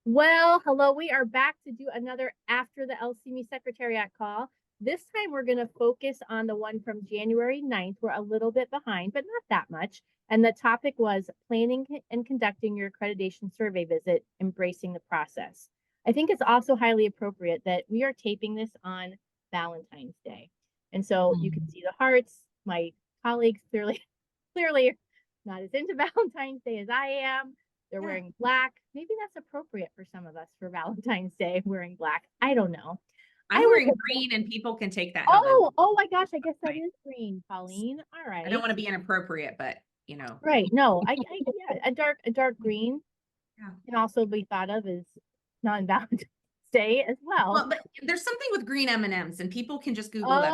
Well, hello. We are back to do another after the LCME Secretariat call. This time we're going to focus on the one from January 9th. We're a little bit behind, but not that much. And the topic was planning and conducting your accreditation survey visit, embracing the process. I think it's also highly appropriate that we are taping this on Valentine's Day. And so you can see the hearts. My colleagues clearly not as into Valentine's Day as I am. They're wearing black. Maybe that's appropriate for some of us for Valentine's Day, wearing black. I don't know. I'm wearing green and people can take that. Oh my gosh. I guess that is green, Pauline. All right. I don't want to be inappropriate, but you know. Right. No, yeah, a dark green can also be thought of as non-Valentine's Day as well. Well, but there's something with green M&Ms and people can just Google that.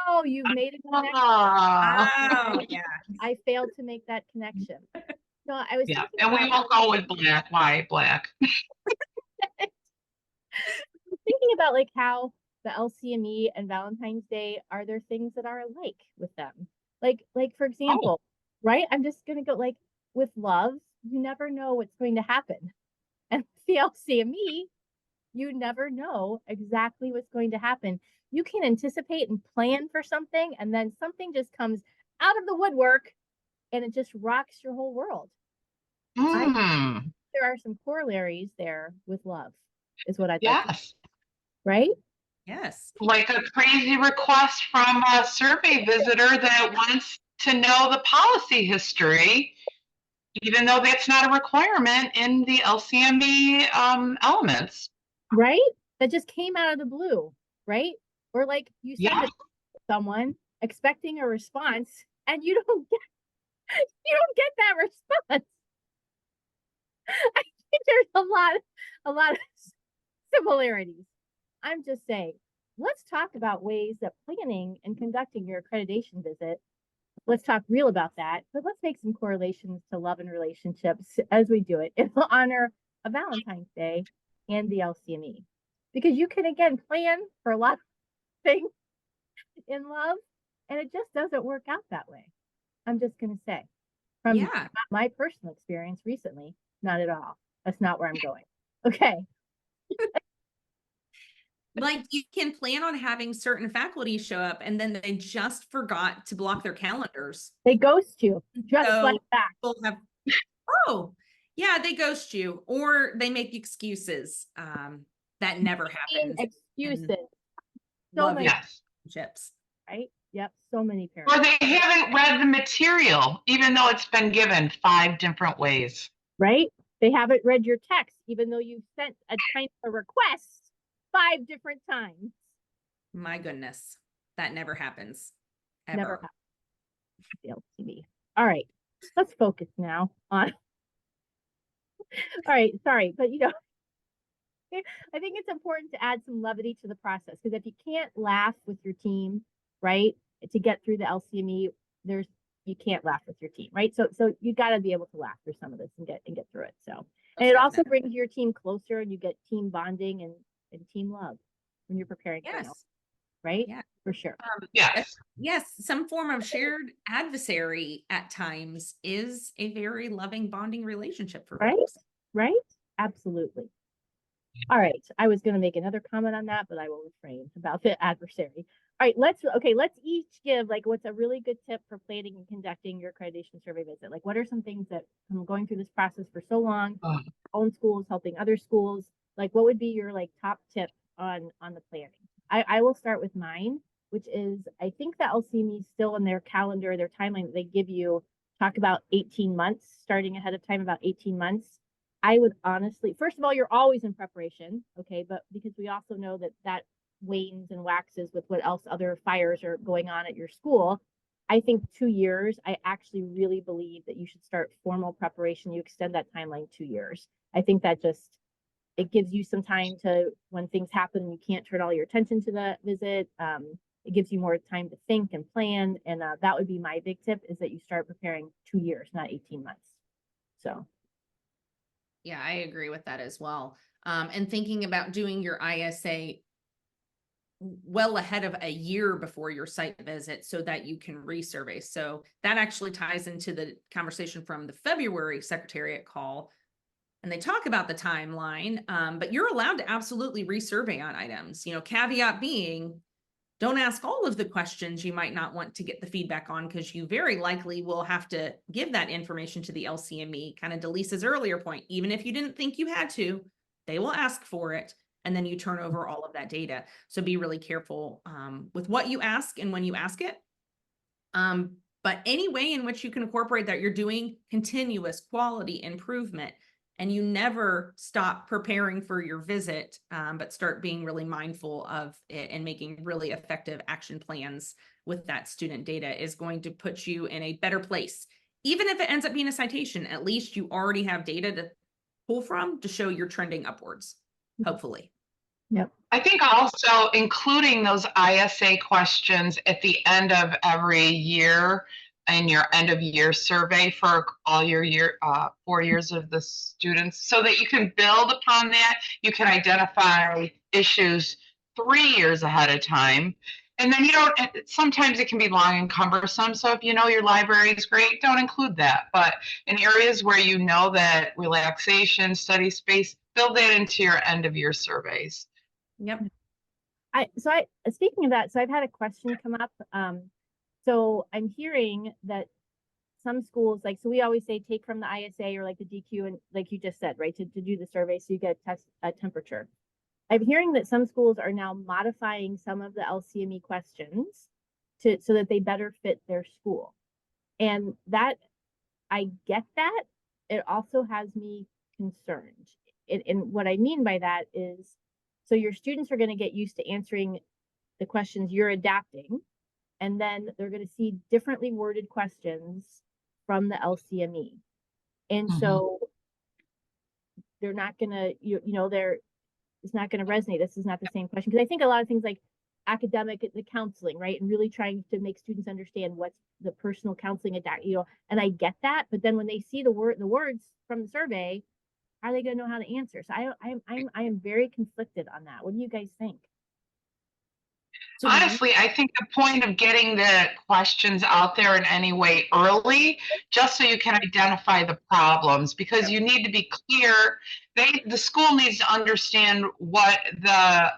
Oh, you've made a connection. Oh, yeah. I failed to make that connection. No, I was and we won't go with black. Why black? Thinking about like how the LCME and Valentine's Day, are there things that are alike with them? Like for example, right? I'm just gonna go like with love, you never know what's going to happen. And with the LCME, you never know exactly what's going to happen. You can anticipate and plan for something, and then something just comes out of the woodwork and it just rocks your whole world. There are some corollaries there with love, is what I think. Yes. Right? Yes. Like a crazy request from a survey visitor that wants to know the policy history, even though that's not a requirement in the LCME elements. Right? That just came out of the blue, right? Or like you send it to someone expecting a response and you don't get that response. I think there's a lot of similarities. I'm just saying, let's talk about ways that planning and conducting your accreditation visit. Let's talk real about that, but let's make some correlations to love and relationships as we do it in honor of Valentine's Day and the LCME. Because you can, again, plan for a lot of things in love, and it just doesn't work out that way. I'm just going to say, from my personal experience recently, not at all. That's not where I'm going. Okay. Like you can plan on having certain faculty show up and then they just forgot to block their calendars. They ghost you just like that. They ghost you or they make excuses. That never happens. Excuses. So many relationships. Right? Yep. So many parents. Or they haven't read the material, even though it's been given 5 different ways. Right? They haven't read your text, even though you've sent a request 5 different times. My goodness. That never happens. Ever. Never happens. LCME. All right. Let's focus now on. All right. Sorry. But I think it's important to add some levity to the process, because if you can't laugh with your team, right, to get through the LCME, you can't laugh with your team, right? So you got to be able to laugh through some of this and get through it. So, and it also brings your team closer, and you get team bonding and team love when you're preparing. Right? Yeah, for sure. Yes. Some form of shared adversary at times is a very loving bonding relationship for folks. Right? Absolutely. All right. I was going to make another comment on that, but I will refrain about the adversary. All right. Let's each give like what's a really good tip for planning and conducting your accreditation survey visit. Like, what are some things that I'm going through this process for so long, own schools, helping other schools, like what would be your like top tip on the planning? I will start with mine, which is, I think the LCME is still in their calendar, their timeline that they give you, talk about 18 months, starting ahead of time about 18 months. I would honestly, first of all, you're always in preparation, okay? But because we also know that wanes and waxes with what else other fires are going on at your school, I think 2 years, I actually really believe that you should start formal preparation. You extend that timeline 2 years. I think that it gives you some time to, when things happen, you can't turn all your attention to the visit. It gives you more time to think and plan. And that would be my big tip, is that you start preparing 2 years, not 18 months. So. Yeah, I agree with that as well. And thinking about doing your ISA well ahead of a year before your site visit so that you can resurvey. So that actually ties into the conversation from the February Secretariat call. and they talk about the timeline, but you're allowed to absolutely resurvey on items, caveat being, don't ask all of the questions you might not want to get the feedback on, because you very likely will have to give that information to the LCME, kind of to Lisa's earlier point. Even if you didn't think you had to, they will ask for it, and then you turn over all of that data. So be really careful with what you ask and when you ask it. But any way in which you can incorporate that, you're doing continuous quality improvement, and you never stop preparing for your visit, but start being really mindful of it and making really effective action plans with that student data is going to put you in a better place. Even if it ends up being a citation, at least you already have data to pull from to show you're trending upwards, hopefully. Yep. I think also including those ISA questions at the end of every year in your end of year survey for all your 4 years of the students, so that you can build upon that. You can identify issues 3 years ahead of time. And then sometimes it can be long and cumbersome. So if your library is great, don't include that. But in areas where that relaxation, study space, build that into your end of year surveys. Yep. Speaking of that, so I've had a question come up. So I'm hearing that some schools, so we always say take from the ISA or the DQ, and like you just said, right, to do the survey so you get a temperature. I'm hearing that some schools are now modifying some of the LCME questions so that they better fit their school. And that, I get that. It also has me concerned. And what I mean by that is, so your students are going to get used to answering the questions you're adapting, and then they're going to see differently worded questions from the LCME. And so they're not going to, it's not going to resonate. This is not the same question. Because I think a lot of things like academic, the counseling, right? And really trying to make students understand what's the personal counseling, and I get that. But then when they see the words from the survey, how are they going to know how to answer? So I am very conflicted on that. What do you guys think? So honestly, I think the point of getting the questions out there in any way early, just so you can identify the problems, because you need to be clear. The school needs to understand what the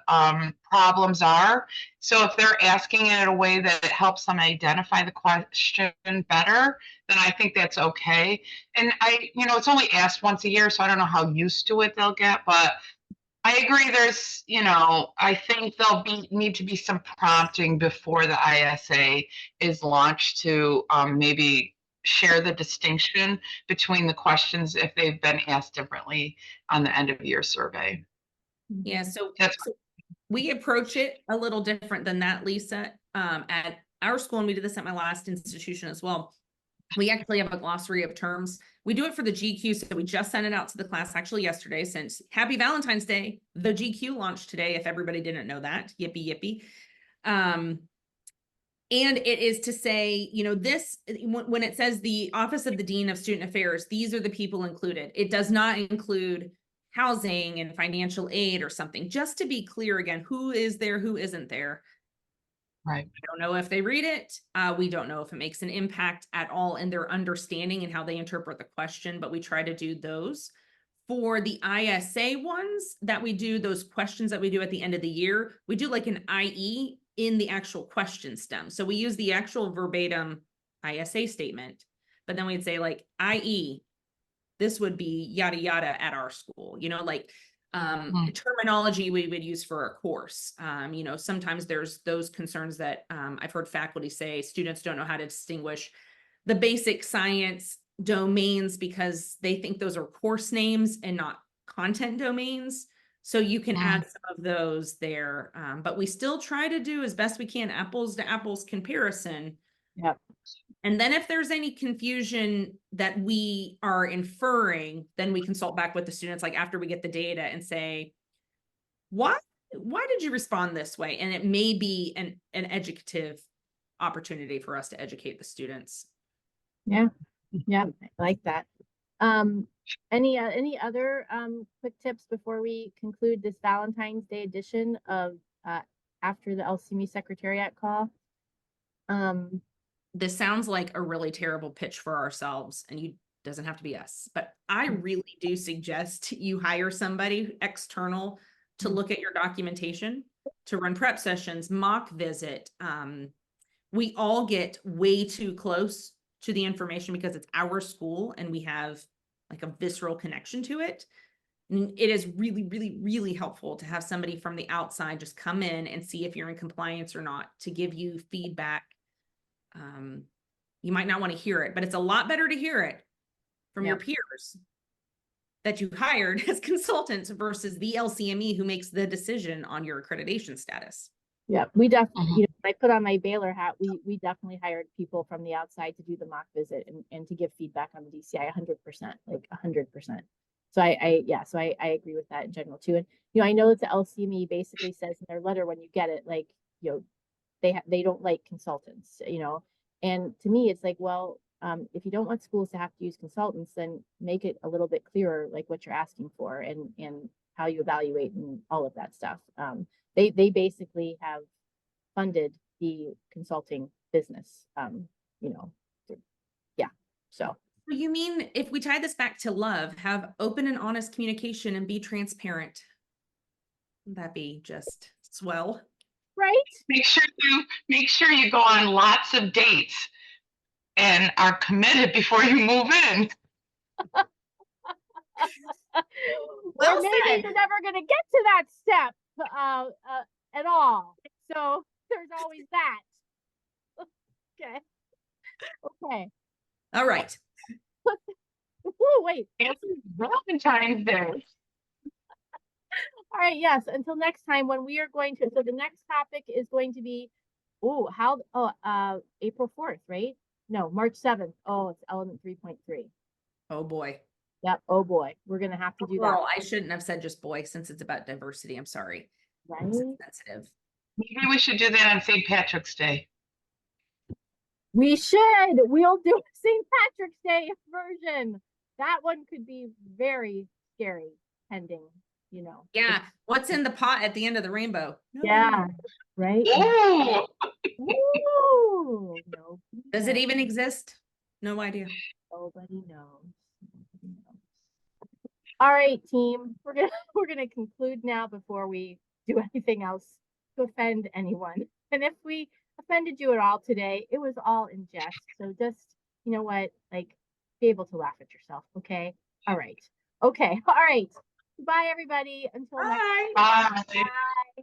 problems are. So if they're asking it in a way that it helps them identify the question better, then I think that's okay. And it's only asked once a year, so I don't know how used to it they'll get, but I agree. There's, I think there'll need to be some prompting before the ISA is launched to maybe share the distinction between the questions if they've been asked differently on the end of year survey. Yeah, so we approach it a little different than that, Lisa. At our school, and we did this at my last institution as well, we actually have a glossary of terms. We do it for the GQ, so we just sent it out to the class actually yesterday, since Happy Valentine's Day. The GQ launched today, if everybody didn't know that. Yippee, yippee. And it is to say, this, when it says the Office of the Dean of Student Affairs, these are the people included. It does not include housing and financial aid or something. Just to be clear again, who is there, who isn't there. Right. We don't know if they read it. We don't know if it makes an impact at all in their understanding and how they interpret the question, but we try to do those. For the ISA ones that we do, those questions that we do at the end of the year, we do like an IE in the actual question stem. So we use the actual verbatim ISA statement, but then we'd say like, IE, this would be yada, yada at our school, terminology we would use for a course. Sometimes there's those concerns that I've heard faculty say students don't know how to distinguish the basic science domains because they think those are course names and not content domains. So you can add some of those there, but we still try to do as best we can apples to apples comparison. Yep. And then if there's any confusion that we are inferring, then we consult back with the students, like after we get the data, and say, why did you respond this way? And it may be an educative opportunity for us to educate the students. Yeah. Yeah. I like that. Any other quick tips before we conclude this Valentine's Day edition of after the LCME Secretariat call? This sounds like a really terrible pitch for ourselves, and doesn't have to be us, but I really do suggest you hire somebody external to look at your documentation, to run prep sessions, mock visit. We all get way too close to the information because it's our school and we have like a visceral connection to it. And it is really, really, really helpful to have somebody from the outside just come in and see if you're in compliance or not, to give you feedback. You might not want to hear it, but it's a lot better to hear it from your peers that you hired as consultants versus the LCME who makes the decision on your accreditation status. Yeah, we definitely, you know, when I put on my Baylor hat, we definitely hired people from the outside to do the mock visit and to give feedback on the DCI 100%, like 100%. So I agree with that in general too. And, you know, I know that the LCME basically says in their letter when you get it, like, you know, they don't like consultants, you know, and to me, it's like, well, if you don't want schools to have to use consultants, then make it a little bit clearer, like what you're asking for and how you evaluate and all of that stuff. They basically have funded the consulting business, you know, yeah. So you mean if we tie this back to love, have open and honest communication and be transparent? Wouldn't that be just swell? Right. Make sure you go on lots of dates and are committed before you move in. Well, maybe you're never going to get to that step at all. So there's always that. Okay. Okay. All right. Ooh, wait. It's Valentine's Day. All right. Yes. Until next time, when we are going to, so the next topic is going to be, April 4th, right? No, March 7th. Oh, it's element 3.3. Oh boy. Yep. Oh boy. We're going to have to do that. I shouldn't have said just boy since it's about diversity. I'm sorry. Right. It's sensitive. Maybe we should do that on St. Patrick's Day. We should. We'll do a St. Patrick's Day version. That one could be very scary, pending, you know. Yeah. What's in the pot at the end of the rainbow? Yeah. Right. Ooh. Ooh. No. Does it even exist? No idea. Nobody knows. All right, team. We're gonna conclude now before we do anything else to offend anyone. And if we offended you at all today, it was all in jest. So just, you know what, like, be able to laugh at yourself. Okay. All right. Okay. All right. Bye, everybody. Until next time. Bye. Bye.